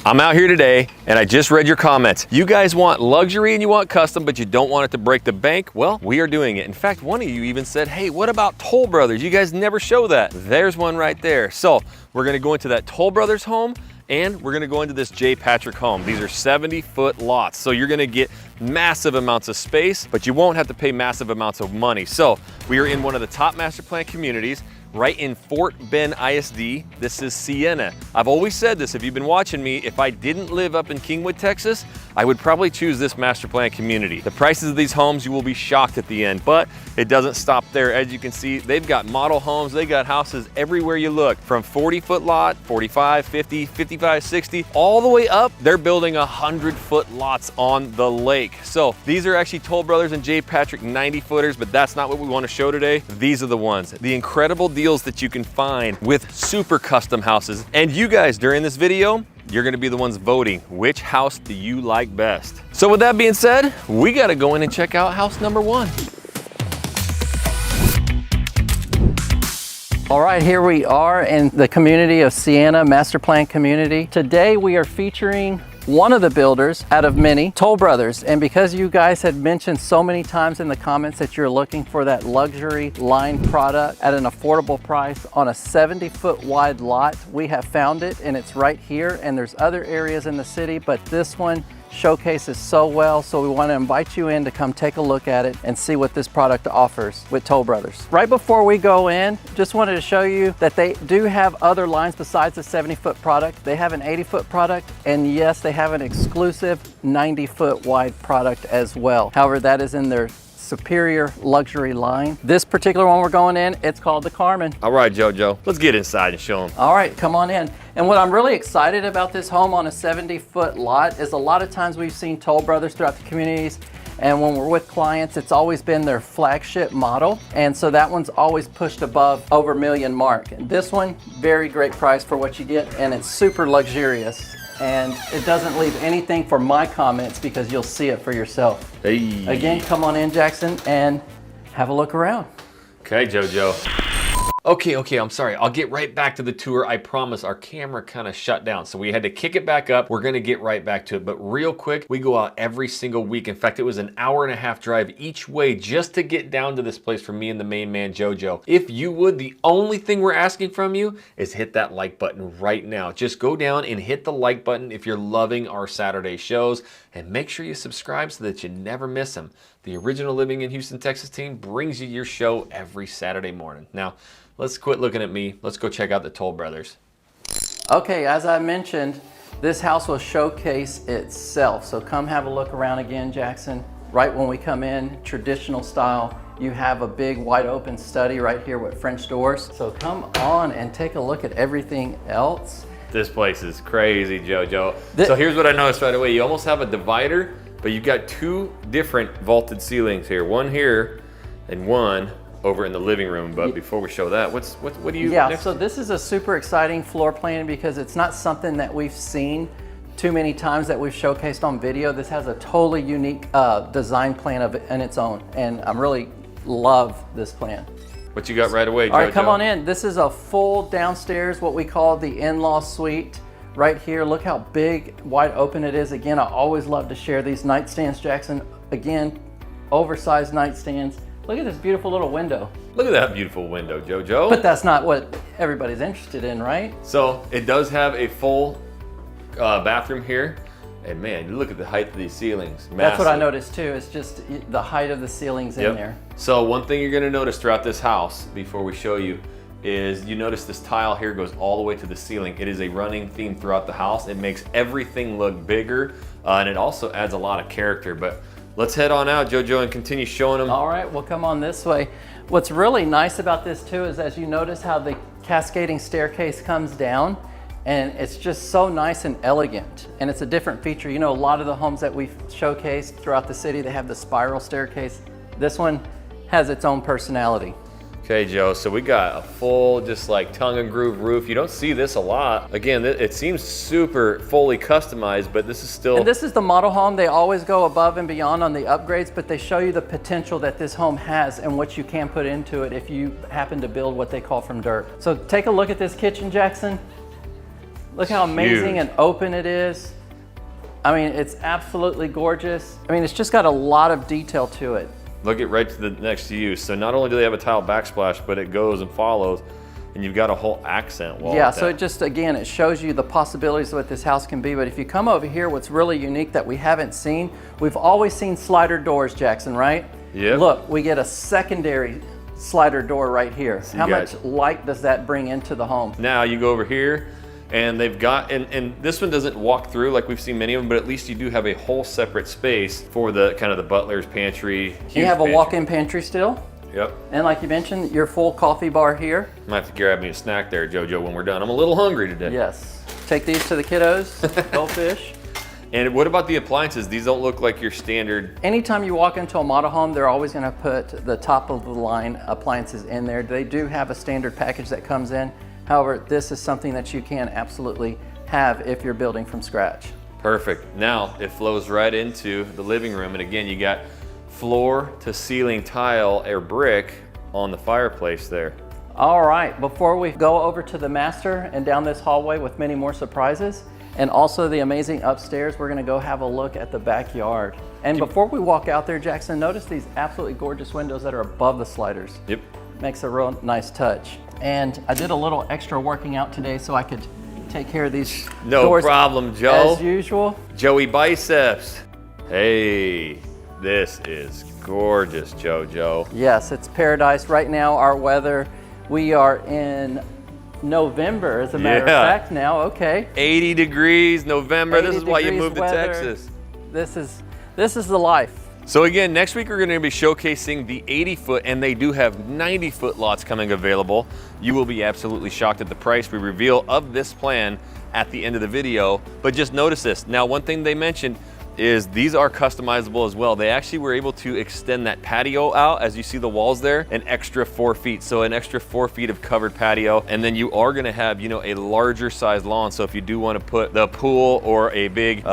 I'm out here today and I just read your comments. You guys want luxury and you want custom, but you don't want it to break the bank? Well, we are doing it. In fact, one of you even said, hey, what about Toll Brothers? You guys never show that. There's one right there. So we're gonna go into that Toll Brothers home and we're gonna go into this J. Patrick home. These are 70-foot lots. So you're gonna get massive amounts of space, but you won't have to pay massive amounts of money. So we are in one of the top master plan communities right in Fort Bend ISD. This is Sienna. I've always said this, if you've been watching me, if I didn't live up in Kingwood, Texas, I would probably choose this master plan community. The prices of these homes, you will be shocked at the end, but it doesn't stop there. As you can see, they've got model homes, they got houses everywhere you look, from 40-foot lot, 45, 50, 55, 60, all the way up. They're building 100-foot lots on the lake. So these are actually Toll Brothers and J. Patrick 90-footers, but that's not what we want to show today. These are the ones, the incredible deals that you can find with super custom houses. And you guys, during this video, you're gonna be the ones voting which house do you like best. So with that being said, we gotta go in and check out house number 1. All right, here we are in the community of Sienna Master Plan Community. Today we are featuring one of the builders out of many, Toll Brothers. And because you guys had mentioned so many times in the comments that you're looking for that luxury line product at an affordable price on a 70-foot wide lot, we have found it and it's right here. And there's other areas in the city, but this one showcases so well, so we want to invite you in to come take a look at it and see what this product offers with Toll Brothers. Right before we go in, just wanted to show you that they do have other lines besides the 70-foot product. They have an 80-foot product, and yes, they have an exclusive 90-foot wide product as well. However, that is in their superior luxury line. This particular one we're going in, it's called the Carmen. All right, JoJo, let's get inside and show them. All right, come on in. And what I'm really excited about this home on a 70-foot lot is a lot of times we've seen Toll Brothers throughout the communities, and when we're with clients, it's always been their flagship model. And so that one's always pushed above over $1 million mark. And this one, very great price for what you get, and it's super luxurious. And it doesn't leave anything for my comments because you'll see it for yourself. Hey. Again, come on in, Jackson, and have a look around. Okay, JoJo. Okay, I'm sorry. I'll get right back to the tour. I promise our camera kind of shut down, so we had to kick it back up. We're gonna get right back to it, but real quick, we go out every single week. In fact, it was an hour-and-a-half drive each way just to get down to this place for me and the main man, JoJo. If you would, the only thing we're asking from you is hit that like button right now. Just go down and hit the like button if you're loving our Saturday shows, and make sure you subscribe so that you never miss them. The original Living in Houston, Texas team brings you your show every Saturday morning. Now, let's quit looking at me. Let's go check out the Toll Brothers. Okay, as I mentioned, this house will showcase itself. So come have a look around again, Jackson. Right when we come in, traditional style, you have a big wide open study right here with French doors. So come on and take a look at everything else. This place is crazy, JoJo. So here's what I noticed right away. You almost have a divider, but you've got 2 different vaulted ceilings here. One here and one over in the living room. But before we show that, what do you? Yeah, so this is a super exciting floor plan because it's not something that we've seen too many times that we've showcased on video. This has a totally unique design plan of it in its own, and I really love this plan. What you got right away, JoJo? All right, come on in. This is a full downstairs, what we call the in-law suite. Right here, look how big, wide open it is. Again, I always love to share these nightstands, Jackson. Again, oversized nightstands. Look at this beautiful little window. Look at that beautiful window, JoJo. But that's not what everybody's interested in, right? So it does have a full bathroom here. And man, look at the height of these ceilings. Massive. That's what I noticed too. It's just the height of the ceilings in there. So one thing you're gonna notice throughout this house, before we show you, is you notice this tile here goes all the way to the ceiling. It is a running theme throughout the house. It makes everything look bigger, and it also adds a lot of character. But let's head on out, JoJo, and continue showing them. All right, we'll come on this way. What's really nice about this too is as you notice how the cascading staircase comes down, and it's just so nice and elegant, and it's a different feature. You know, a lot of the homes that we've showcased throughout the city, they have the spiral staircase. This one has its own personality. Okay, Joe, so we got a full, just like tongue and groove roof. You don't see this a lot. Again, it seems super fully customized, but this is still... And this is the model home. They always go above and beyond on the upgrades, but they show you the potential that this home has and what you can put into it if you happen to build what they call from dirt. So take a look at this kitchen, Jackson. Look how amazing Huge. and open it is. I mean, it's absolutely gorgeous. I mean, it's just got a lot of detail to it. Look at right to the next to you. So not only do they have a tile backsplash, but it goes and follows, and you've got a whole accent wall. Yeah, with so that. it just, again, it shows you the possibilities of what this house can be. But if you come over here, what's really unique that we haven't seen, we've always seen slider doors, Jackson, right? Yep. Look, we get a secondary slider door right here. So How you got- much light does that bring into the home? Now you go over here, and they've got, and this one doesn't walk through like we've seen many of them, but at least you do have a whole separate space for the kind of the butler's pantry. You huge have a pantry. walk-in pantry still. Yep. And like you mentioned, your full coffee bar here. Might have to grab me a snack there, JoJo, when we're done. I'm a little hungry today. Yes. Take these to the kiddos, goldfish. And what about the appliances? These don't look like your standard. Anytime you walk into a model home, they're always going to put the top of the line appliances in there. They do have a standard package that comes in. However, this is something that you can absolutely have if you're building from scratch. Perfect. Now it flows right into the living room. And again, you got floor to ceiling tile or brick on the fireplace there. All right, before we go over to the master and down this hallway with many more surprises, and also the amazing upstairs, we're gonna go have a look at the backyard. And before we walk out there, Jackson, notice these absolutely gorgeous windows that are above the sliders. Yep. Makes a real nice touch. And I did a little extra working out today so I could take care of these No doors problem, Joe. as usual. Joey Biceps. Hey, this is gorgeous, JoJo. Yes, it's paradise right now. Our weather, we are in November, as a matter of Yeah. fact now, okay. 80 degrees, November. This 80 is why you degrees moved to weather. Texas. This is the life. So again, next week we're going to be showcasing the 80-foot, and they do have 90-foot lots coming available. You will be absolutely shocked at the price we reveal of this plan at the end of the video. But just notice this. Now, one thing they mentioned is these are customizable as well. They actually were able to extend that patio out, as you see the walls there, an extra 4 feet. So an extra 4 feet of covered patio. And then you are gonna have, a larger size lawn. So if you do wanna put the pool or a big,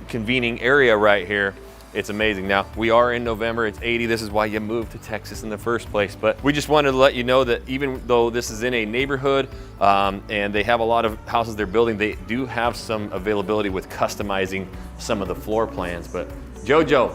convening area right here, it's amazing. Now, we are in November, it's 80. This is why you moved to Texas in the first place. But we just wanted to let you know that even though this is in a neighborhood and they have a lot of houses they're building, they do have some availability with customizing some of the floor plans. But JoJo,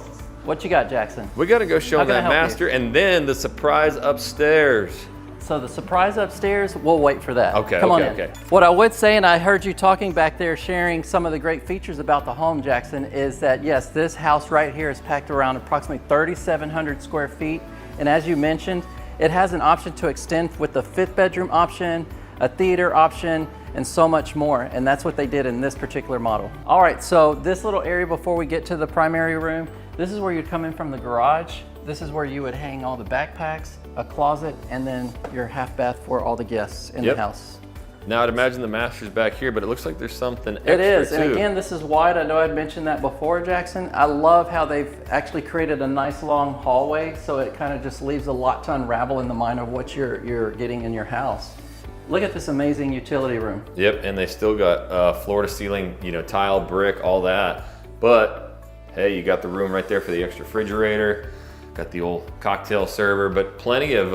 What you got, Jackson? we gotta go show How can I that help you? master and then the surprise upstairs. So the surprise upstairs, we'll wait for that. Okay, Come on okay, in. okay. What I would say, and I heard you talking back there, sharing some of the great features about the home, Jackson, is that yes, this house right here is packed around approximately 3,700 square feet. And as you mentioned, it has an option to extend with the 5th bedroom option, a theater option, and so much more. And that's what they did in this particular model. All right, so this little area before we get to the primary room, this is where you'd come in from the garage. This is where you would hang all the backpacks, a closet, and then your half bath for all the guests in Yep. the house. Now I'd imagine the master's back here, but it looks like there's something extra It is, too. and again, this is wide. I know I'd mentioned that before, Jackson. I love how they've actually created a nice long hallway, so it kind of just leaves a lot to unravel in the mind of what you're getting in your house. Look at this amazing utility room. Yep, and they still got floor to ceiling, tile, brick, all that. But hey, you got the room right there for the extra refrigerator. Got the old cocktail server, but plenty of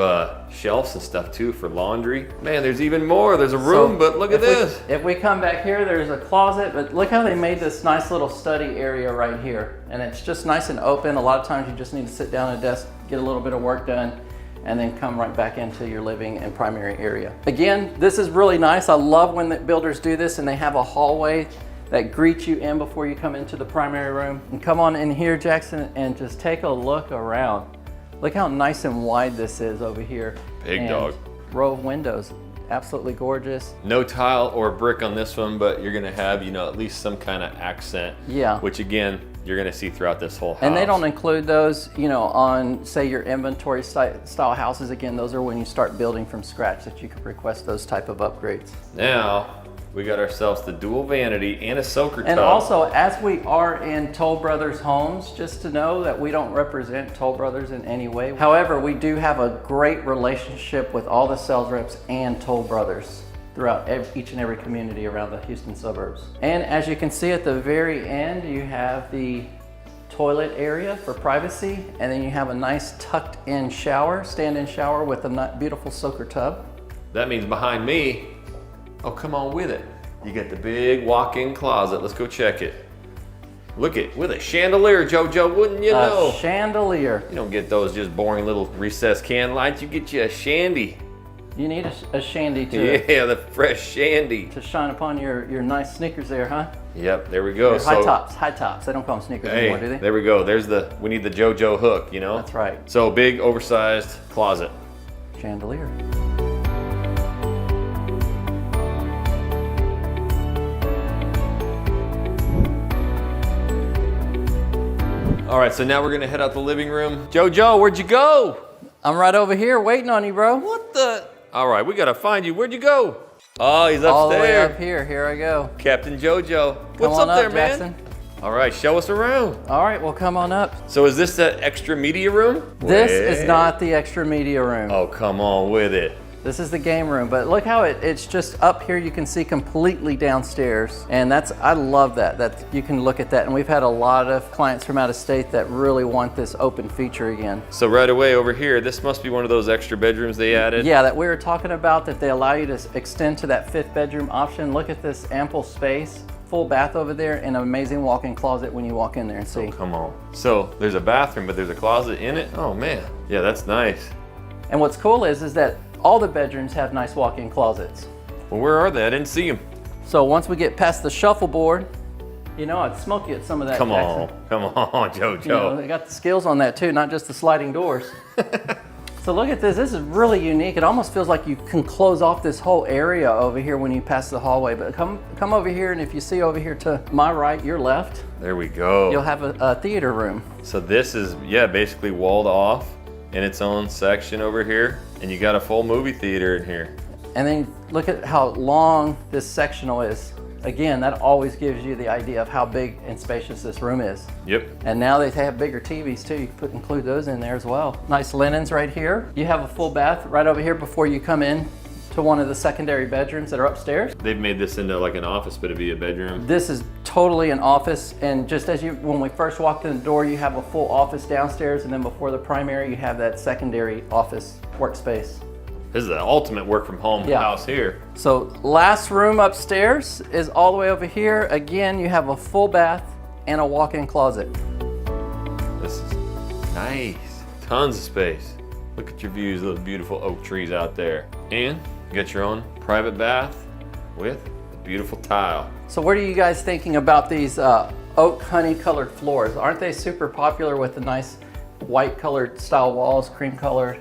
shelves and stuff too for laundry. Man, there's even more. There's a room, So but look at this. If we come back here, there's a closet, but look how they made this nice little study area right here. And it's just nice and open. A lot of times you just need to sit down at a desk, get a little bit of work done, and then come right back into your living and primary area. Again, this is really nice. I love when the builders do this and they have a hallway that greets you in before you come into the primary room. And come on in here, Jackson, and just take a look around. Look how nice and wide this is over here. Big And dog. row of windows, absolutely gorgeous. No tile or brick on this one, but you're gonna have, at least some kind of accent. Yeah. Which again, you're gonna see throughout this whole house. And they don't include those, on say your inventory style houses. Again, those are when you start building from scratch that you can request those type of upgrades. Now, we got ourselves the dual vanity and a soaker tub. And also, as we are in Toll Brothers homes, just to know that we don't represent Toll Brothers in any way. However, we do have a great relationship with all the sales reps and Toll Brothers throughout each and every community around the Houston suburbs. And as you can see at the very end, you have the toilet area for privacy, and then you have a nice tucked in shower, stand-in shower with a beautiful soaker tub. That means behind me, oh, come on with it. You got the big walk-in closet. Let's go check it. Look it, with a chandelier, JoJo, wouldn't you know? A chandelier. You don't get those just boring little recessed can lights. You get you a shandy. You need a shandy to Yeah, the fresh shandy. to shine upon your nice sneakers there, huh? Yep, there we go. They're high tops. They don't call them sneakers anymore, do Hey, they? there we go. We need the JoJo hook, you know? That's right. So big, oversized closet. Chandelier. All right, so now we're gonna head out the living room. JoJo, where'd you go? I'm right over here waiting on you, bro. What the? All right, we gotta find you. Where'd you go? Oh, he's upstairs. All the way up here. Here I go. Captain JoJo. What's Come on up there, up, man? Jackson. All right, show us around. All right, well, come on up. So is this that extra media room? This is not the extra media room. Oh, come on with it. This is the game room, but look how it's just up here. You can see completely downstairs, and I love that you can look at that. And we've had a lot of clients from out of state that really want this open feature again. So right away over here, this must be one of those extra bedrooms they added. Yeah, that we were talking about, that they allow you to extend to that 5th bedroom option. Look at this ample space, full bath over there, and an amazing walk-in closet when you walk in there and see. Oh, come on. So there's a bathroom, but there's a closet in it? Oh man, yeah, that's nice. And what's cool is that all the bedrooms have nice walk-in closets. Well, where are they? I didn't see them. So once we get past the shuffleboard, you know, I'd smoke you at some of that, Come Jackson. on, JoJo. You know, they got the skills on that too, not just the sliding doors. So look at this. This is really unique. It almost feels like you can close off this whole area over here when you pass the hallway. But come over here, and if you see over here to my right, your left, There we go. you'll have a theater room. So this is, yeah, basically walled off in its own section over here. And you got a full movie theater in here. And then look at how long this sectional is. Again, that always gives you the idea of how big and spacious this room is. Yep. And now they have bigger TVs too. You can include those in there as well. Nice linens right here. You have a full bath right over here before you come in to one of the secondary bedrooms that are upstairs. They've made this into like an office, but it'd be a bedroom. This is totally an office, and just as when we first walked in the door, you have a full office downstairs, and then before the primary, you have that secondary office workspace. This is the ultimate work from home house here. So last room upstairs is all the way over here. Again, you have a full bath and a walk-in closet. This is nice. Tons of space. Look at your views, those beautiful oak trees out there. And you got your own private bath with a beautiful tile. So what are you guys thinking about these oak honey colored floors? Aren't they super popular with the nice white colored style walls, cream colored,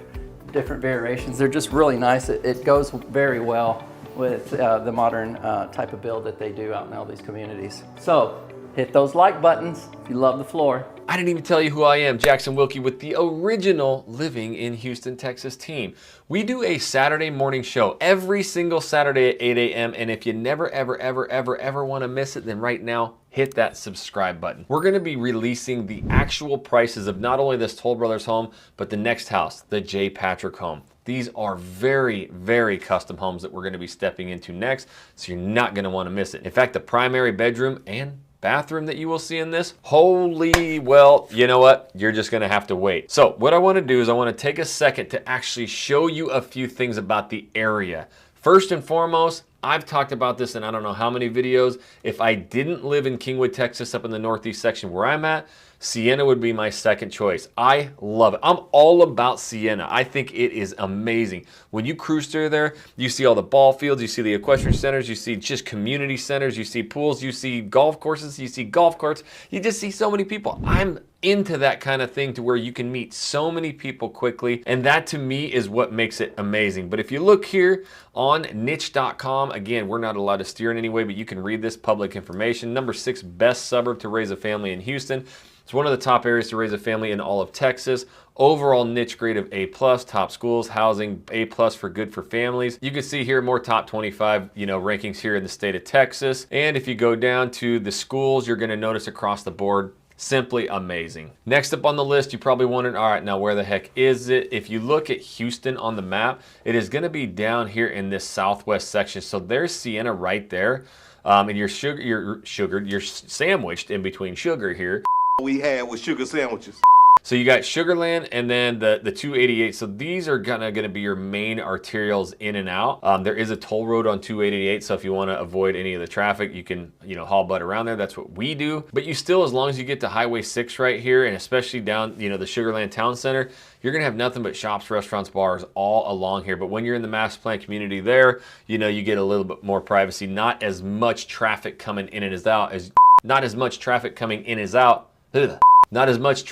different variations? They're just really nice. It goes very well with the modern type of build that they do out in all these communities. So hit those like buttons if you love the floor. I didn't even tell you who I am, Jackson Wilkie with the original Living in Houston, Texas team. We do a Saturday morning show every single Saturday at 8 a.m. And if you never, ever want to miss it, then right now, hit that subscribe button. We're gonna be releasing the actual prices of not only this Toll Brothers home, but the next house, the J. Patrick home. These are very, very custom homes that we're gonna be stepping into next, so you're not gonna wanna miss it. In fact, the primary bedroom and bathroom that you will see in this, holy, well, you know what? You're just gonna have to wait. So what I wanna do is I wanna take a second to actually show you a few things about the area. First and foremost, I've talked about this in I don't know how many videos. If I didn't live in Kingwood, Texas, up in the northeast section where I'm at, Sienna would be my second choice. I love it. I'm all about Sienna. I think it is amazing. When you cruise through there, you see all the ball fields, you see the equestrian centers, you see just community centers, you see pools, you see golf courses, you see golf carts. You just see so many people. I'm into that kind of thing to where you can meet so many people quickly, and that to me is what makes it amazing. But if you look here on niche.com, again, we're not allowed to steer in any way, but you can read this public information. Number 6 best suburb to raise a family in Houston. It's one of the top areas to raise a family in all of Texas. Overall niche grade of A+, top schools, housing A+ for good for families. You can see here more top 25, rankings here in the state of Texas. And if you go down to the schools, you're gonna notice across the board, simply amazing. Next up on the list, you probably wondered, all right, now where the heck is it? If you look at Houston on the map, it is gonna be down here in this southwest section. So there's Sienna right there. And you're sandwiched in between sugar here. We had with sugar sandwiches. So you got Sugarland and then the 288. So these are gonna be your main arterials in and out. There is a toll road on 288. So if you wanna avoid any of the traffic, you can, haul butt around there. That's what we do. But you still, as long as you get to Highway 6 right here, and especially down, the Sugarland Town Center, you're gonna have nothing but shops, restaurants, bars all along here. But when you're in the master plan community there, you get a little bit more privacy, not as much traffic coming in and out as, not as much traffic coming in as out. Ugh. Not as much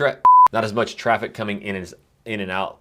traffic coming in and out.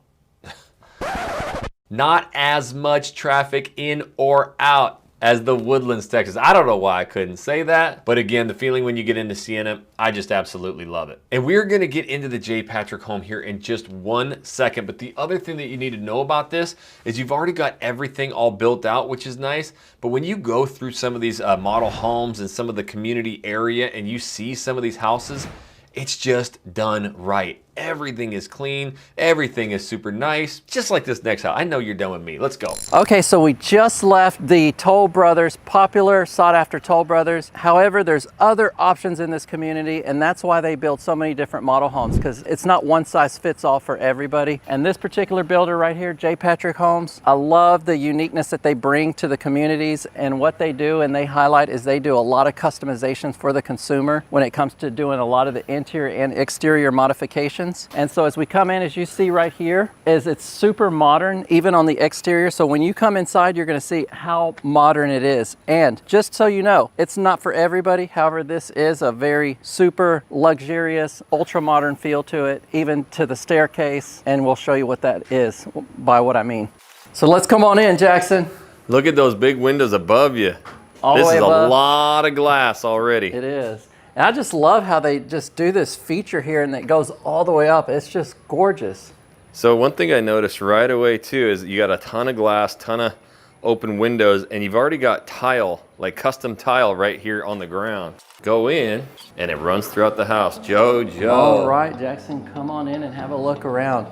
Not as much traffic in or out as the Woodlands, Texas. I don't know why I couldn't say that, but again, the feeling when you get into Sienna, I just absolutely love it. And we're gonna get into the J. Patrick home here in just 1 second, but the other thing that you need to know about this is you've already got everything all built out, which is nice, but when you go through some of these model homes and some of the community area and you see some of these houses, it's just done right. Everything is clean. Everything is super nice. Just like this next house. I know you're done with me. Let's go. Okay, so we just left the Toll Brothers, popular, sought after Toll Brothers. However, there's other options in this community, and that's why they build so many different model homes, because it's not one size fits all for everybody. And this particular builder right here, J. Patrick Homes, I love the uniqueness that they bring to the communities, and what they do and they highlight is they do a lot of customizations for the consumer when it comes to doing a lot of the interior and exterior modifications. And so as we come in, as you see right here, is it's super modern, even on the exterior. So when you come inside, you're gonna see how modern it is. And just so you know, it's not for everybody. However, this is a very super luxurious, ultra modern feel to it, even to the staircase. And we'll show you what that is by what I mean. So let's come on in, Jackson. Look at those big windows above you. This is a lot of glass already. It is. And I just love how they just do this feature here and it goes all the way up. It's just gorgeous. So one thing I noticed right away too is you got a ton of glass, ton of open windows, and you've already got tile, like custom tile right here on the ground. Go in and it runs throughout the house. Joe. All right, Jackson, come on in and have a look around.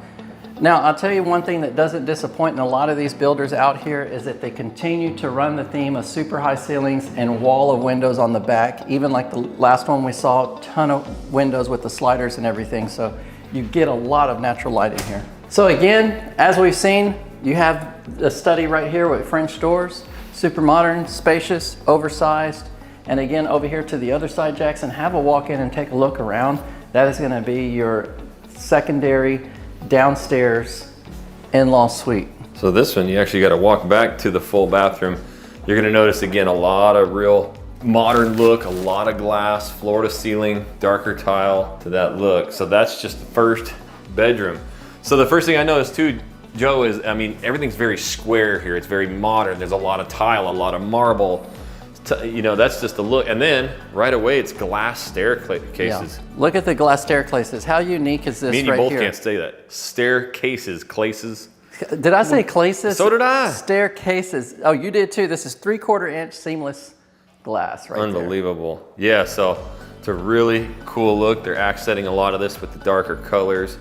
Now, I'll tell you one thing that doesn't disappoint in a lot of these builders out here is that they continue to run the theme of super high ceilings and wall of windows on the back. Even like the last one we saw, a ton of windows with the sliders and everything. So you get a lot of natural light in here. So again, as we've seen, you have the study right here with French doors, super modern, spacious, oversized. And again, over here to the other side, Jackson, have a walk in and take a look around. That is gonna be your secondary downstairs in-law suite. So this one, you actually got to walk back to the full bathroom. You're going to notice again a lot of real modern look, a lot of glass, floor to ceiling, darker tile to that look. So that's just the first bedroom. So the first thing I noticed too, Joe, is everything's very square here. It's very modern. There's a lot of tile, a lot of marble. That's just a look. And then right away, it's glass staircases. Yeah. Look at the glass staircases. How unique is this right here? Me and you both can't say that. Staircases, clases. Did I say clases? So did I. Staircases. Oh, you did too. This is 3/4 inch seamless glass right Unbelievable. There. Yeah, so it's a really cool look. They're accenting a lot of this with the darker colors.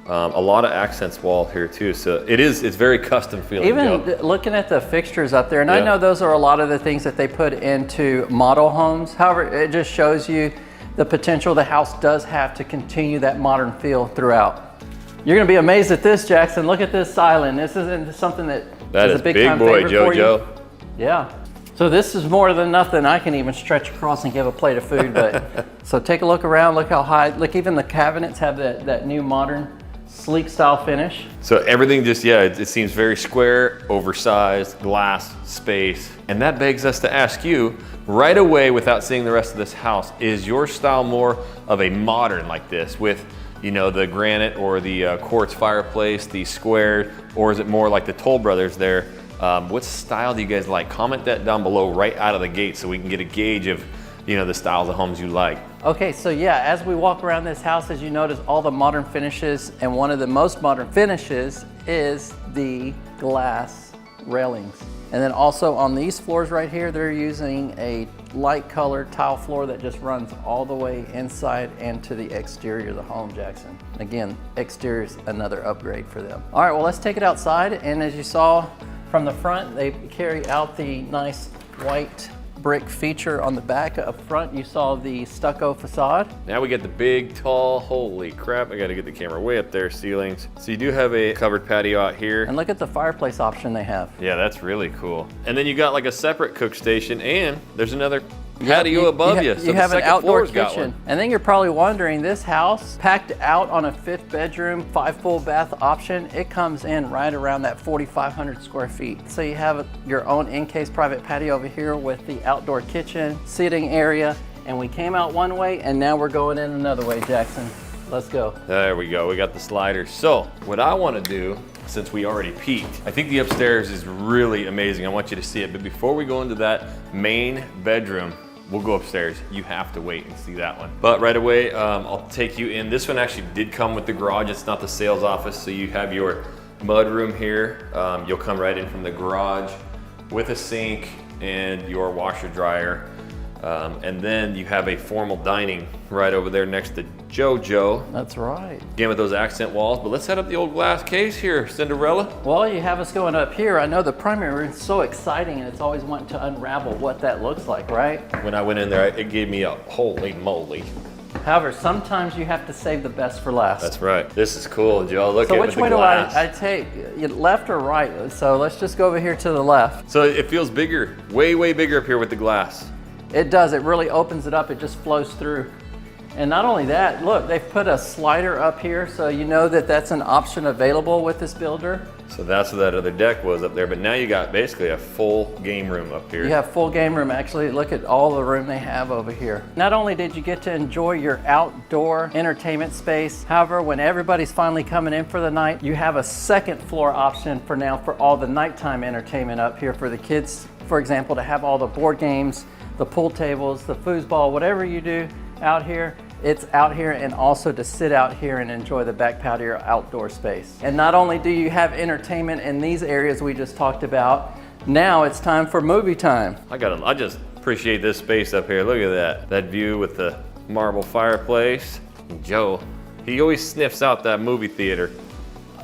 A lot of accents wall here too, so it's very custom feeling. Even looking at the fixtures up there, and I know those are a lot of the things that they put into model homes. However, it just shows you the potential the house does have to continue that modern feel throughout. You're gonna be amazed at this, Jackson. Look at this island. This isn't something that is a big time boy, favorite for you. JoJo. Yeah. So this is more than nothing I can even stretch across and give a plate of food. But so take a look around. Look how high. Look, even the cabinets have that new modern sleek style finish. So everything just, it seems very square, oversized, glass, space. And that begs us to ask you right away, without seeing the rest of this house, is your style more of a modern like this with, the granite or the quartz fireplace, the squared, or is it more like the Toll Brothers there? What style do you guys like? Comment that down below right out of the gate so we can get a gauge of, the styles of homes you like. Okay, so as we walk around this house, as you notice all the modern finishes, and one of the most modern finishes is the glass railings. And then also on these floors right here, they're using a light colored tile floor that just runs all the way inside and to the exterior of the home, Jackson. Again, exterior is another upgrade for them. All right, well, let's take it outside. And as you saw from the front, they carry out the nice white brick feature on the back. Up front, you saw the stucco facade. Now we get the big, tall, holy crap, I gotta get the camera way up there, ceilings. So you do have a covered patio out here. And look at the fireplace option they have. Yeah, that's really cool. And then you got like a separate cook station, and there's another patio above you. So you the have an second outdoor floor's got kitchen. one. And then you're probably wondering, this house packed out on a 5th bedroom, 5 full bath option, it comes in right around that 4,500 square feet. So you have your own encased private patio over here with the outdoor kitchen, seating area, and we came out one way and now we're going in another way, Jackson. Let's go. There we go, we got the sliders. So what I wanna do, since we already peeked, I think the upstairs is really amazing. I want you to see it, but before we go into that main bedroom, we'll go upstairs. You have to wait and see that one. But right away, I'll take you in. This one actually did come with the garage. It's not the sales office, so you have your mud room here. You'll come right in from the garage with a sink and your washer dryer. And then you have a formal dining right over there next to JoJo. That's right. Again with those accent walls, but let's set up the old glass case here, Cinderella. Well, you have us going up here. I know the primary room is so exciting and it's always wanting to unravel what that looks like, right? When I went in there, it gave me a holy moly. However, sometimes you have to save the best for last. That's right. This is cool, Joe. Look So at which the way glass. do I take? Left or right? So let's just go over here to the left. So it feels bigger, way, way bigger up here with the glass. It does, it really opens it up, it just flows through. And not only that, look, they've put a slider up here, so you know that that's an option available with this builder. So that's what that other deck was up there, but now you got basically a full game room up here. You have full game room. Actually, look at all the room they have over here. Not only did you get to enjoy your outdoor entertainment space, however, when everybody's finally coming in for the night, you have a second floor option for now for all the nighttime entertainment up here for the kids, for example, to have all the board games, the pool tables, the foosball, whatever you do out here, it's out here, and also to sit out here and enjoy the back patio outdoor space. And not only do you have entertainment in these areas we just talked about, now it's time for movie time. I just appreciate this space up here. Look at that. That view with the marble fireplace. And Joe, he always sniffs out that movie theater.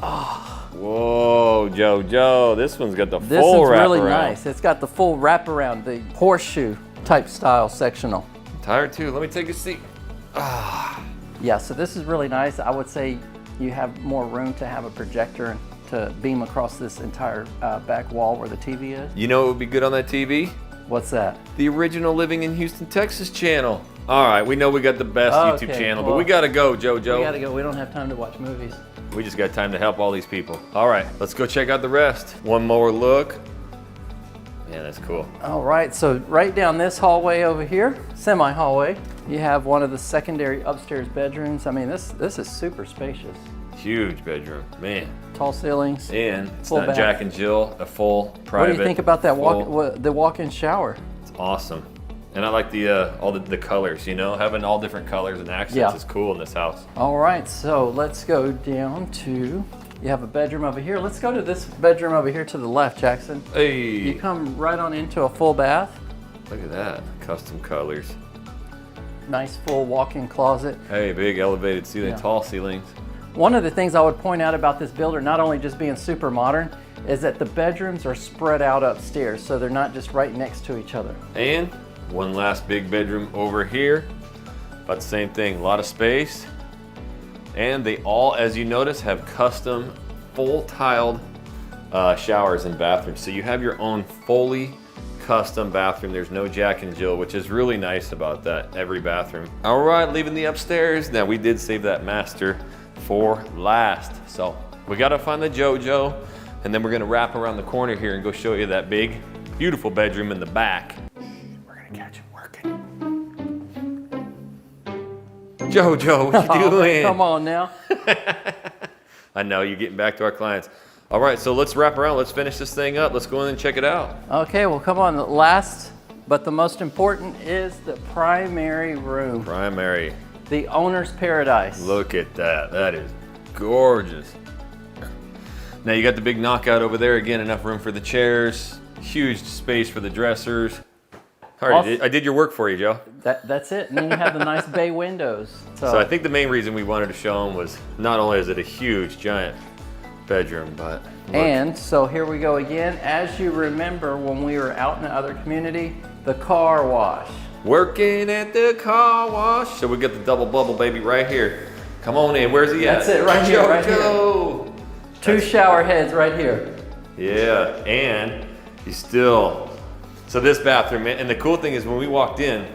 Oh. Whoa, Joe, this one's got the This full one's really wraparound. nice. It's got the full wraparound, the horseshoe type style sectional. Tired too, let me take a seat. Yeah, so this is really nice. I would say you have more room to have a projector to beam across this entire back wall where the TV is. You know what would be good on that TV? What's that? The original Living in Houston, Texas channel. All right, we know we got the best YouTube Okay, channel, well, but we gotta go, JoJo. We gotta go. We don't have time to watch movies. We just got time to help all these people. All right, let's go check out the rest. One more look. Yeah, that's cool. All right, so right down this hallway over here, semi-hallway, you have one of the secondary upstairs bedrooms. I mean, this is super spacious. Huge bedroom, man. Tall ceilings. And it's Full not bath. Jack and Jill, a full private. What do you think about that full- the walk-in shower? It's awesome. And I like the all the colors, you know, having all different colors and accents Yeah. is cool in this house. All right, so let's go down to, you have a bedroom over here. Let's go to this bedroom over here to the left, Jackson. Hey, You come right on into a full bath. look at that, custom colors. Nice full walk-in closet. Hey, big elevated ceiling, Yeah. tall ceilings. One of the things I would point out about this builder, not only just being super modern, is that the bedrooms are spread out upstairs, so they're not just right next to each other. And one last big bedroom over here. About the same thing, a lot of space. And they all, as you notice, have custom full tiled showers and bathrooms. So you have your own fully custom bathroom. There's no Jack and Jill, which is really nice about that, every bathroom. All right, leaving the upstairs. Now we did save that master for last. So we gotta find the JoJo, and then we're gonna wrap around the corner here and go show you that big, beautiful bedroom in the back. We're gonna catch him working. JoJo, what you doing? Come on now. I know, you're getting back to our clients. All right, so let's wrap around. Let's finish this thing up. Let's go in and check it out. Okay, well, come on. Last, but the most important is the primary room, Primary. the owner's paradise. Look at that. That is gorgeous. Now you got the big knockout over there. Again, enough room for the chairs. Huge space for the dressers. All right, I did your work for you, Joe. That's it. And then you have the nice bay windows. So I think the main reason we wanted to show them was not only is it a huge, giant bedroom, but look. And so here we go again. As you remember when we were out in the other community, the car wash. Working at the car wash. So we got the double bubble baby right here. Come on in, where's he at? That's it, right here, right here. Two shower heads right here. Yeah, and you still, so this bathroom, and the cool thing is when we walked in,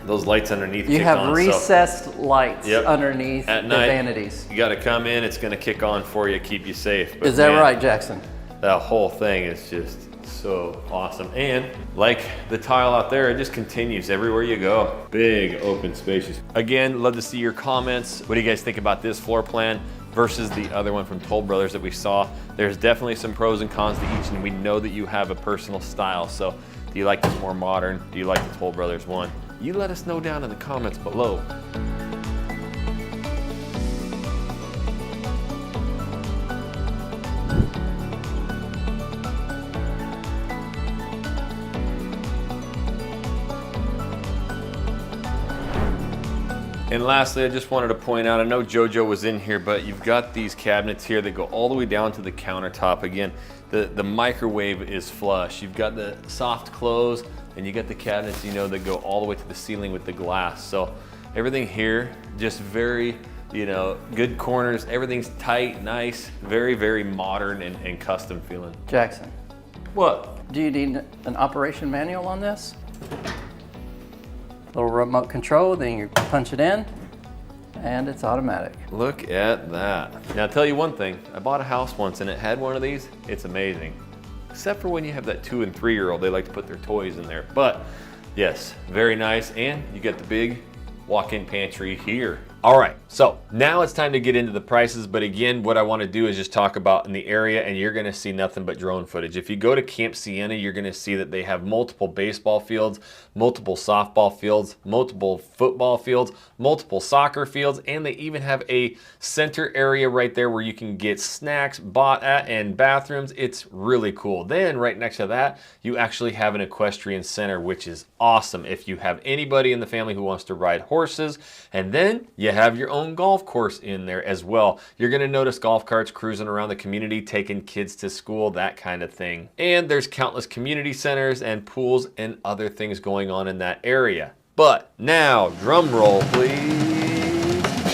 those lights underneath You kick have on, recessed lights Yep. underneath At the night, vanities. You gotta come in, it's gonna kick on for you, keep you safe. But Is that man, right, Jackson? that whole thing is just so awesome. And like the tile out there, it just continues everywhere you go. Big open spaces. Again, love to see your comments. What do you guys think about this floor plan versus the other one from Toll Brothers that we saw? There's definitely some pros and cons to each, and we know that you have a personal style. So do you like this more modern? Do you like the Toll Brothers one? You let us know down in the comments below. And lastly, I just wanted to point out, I know JoJo was in here, but you've got these cabinets here that go all the way down to the countertop. Again, the microwave is flush. You've got the soft close, and you got the cabinets, you know, that go all the way to the ceiling with the glass. So everything here, just very, you know, good corners. Everything's tight, nice, very, very modern and custom feeling. Jackson, What? do you need an operation manual on this? Little remote control, then you punch it in, and it's automatic. Look at that. Now I'll tell you one thing, I bought a house once and it had one of these. It's amazing. Except for when you have that 2 and 3 year old, they like to put their toys in there. But yes, very nice. And you get the big walk-in pantry here. All right, so now it's time to get into the prices. But again, what I want to do is just talk about in the area, and you're going to see nothing but drone footage. If you go to Camp Sienna, you're going to see that they have multiple baseball fields, multiple softball fields, multiple football fields, multiple soccer fields, and they even have a center area right there where you can get snacks bought at and bathrooms. It's really cool. Then right next to that, you actually have an equestrian center, which is awesome if you have anybody in the family who wants to ride horses. And then you have your own golf course in there as well. You're gonna notice golf carts cruising around the community, taking kids to school, that kind of thing. And there's countless community centers and pools and other things going on in that area. But now, drum roll, please.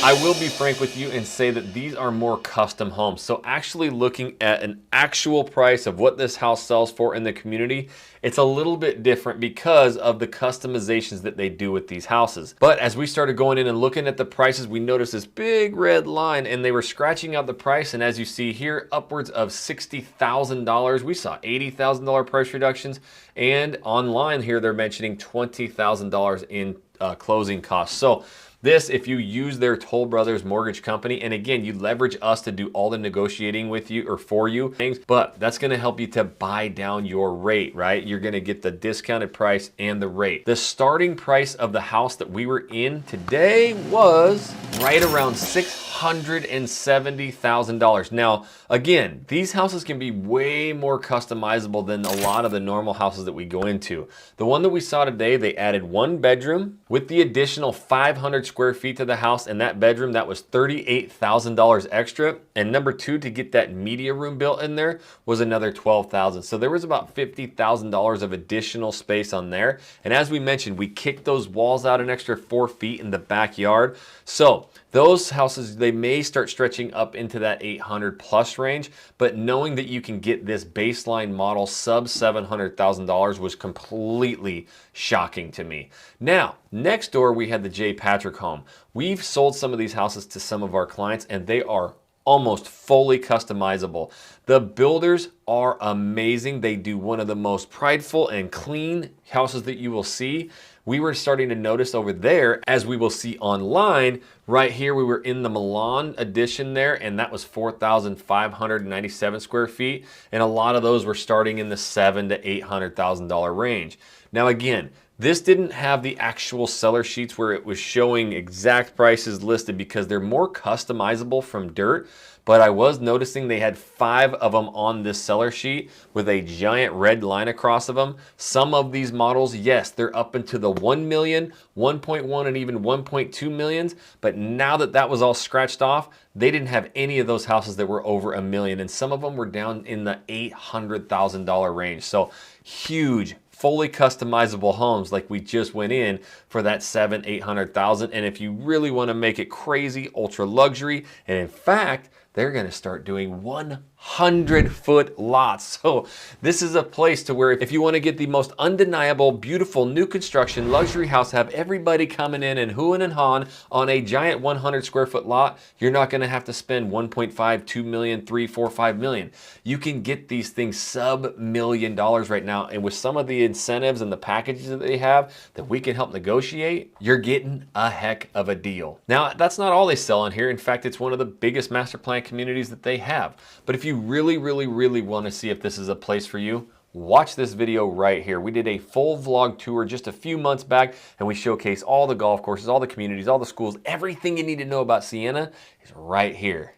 I will be frank with you and say that these are more custom homes. So actually looking at an actual price of what this house sells for in the community, it's a little bit different because of the customizations that they do with these houses. But as we started going in and looking at the prices, we noticed this big red line and they were scratching out the price. And as you see here, upwards of $60,000. We saw $80,000 price reductions. And online here, they're mentioning $20,000 in closing costs. So this, if you use their Toll Brothers mortgage company, and again, you leverage us to do all the negotiating with you or for you things, but that's gonna help you to buy down your rate, right? You're gonna get the discounted price and the rate. The starting price of the house that we were in today was right around $670,000. Now, again, these houses can be way more customizable than a lot of the normal houses that we go into. The one that we saw today, they added 1 bedroom with the additional 500 square feet to the house, and that bedroom, that was $38,000 extra. And number 2, to get that media room built in there was another $12,000. So there was about $50,000 of additional space on there. And as we mentioned, we kicked those walls out an extra 4 feet in the backyard. So those houses, they may start stretching up into that 800 plus range, but knowing that you can get this baseline model sub $700,000 was completely shocking to me. Now, next door, we had the J. Patrick home. We've sold some of these houses to some of our clients, and they are almost fully customizable. The builders are amazing. They do one of the most prideful and clean houses that you will see. We were starting to notice over there, as we will see online, right here, we were in the Milan edition there, and that was 4,597 square feet. And a lot of those were starting in the $700,000 to $800,000 range. Now, again, this didn't have the actual seller sheets where it was showing exact prices listed because they're more customizable from dirt. But I was noticing they had 5 of them on this seller sheet with a giant red line across of them. Some of these models, yes, they're up into the 1 million, 1.1, and even 1.2 millions. But now that that was all scratched off, they didn't have any of those houses that were over $1 million. And some of them were down in the $800,000 range. So huge fully customizable homes like we just went in for that 700,000-800,000. And if you really want to make it crazy, ultra luxury, and in fact, they're going to start doing 100-foot lots. So this is a place to where if you want to get the most undeniable, beautiful new construction luxury house, have everybody coming in and hooing and hawing on a giant 100 square foot lot, you're not going to have to spend 1.5, 2 million, 3, 4, 5 million. You can get these things sub $1 million right now. And with some of the incentives and the packages that they have that we can help negotiate, you're getting a heck of a deal. Now, that's not all they sell on here. In fact, it's one of the biggest master plan communities that they have. But if you really want to see if this is a place for you, watch this video right here. We did a full vlog tour just a few months back, and we showcase all the golf courses, all the communities, all the schools. Everything you need to know about Siena is right here.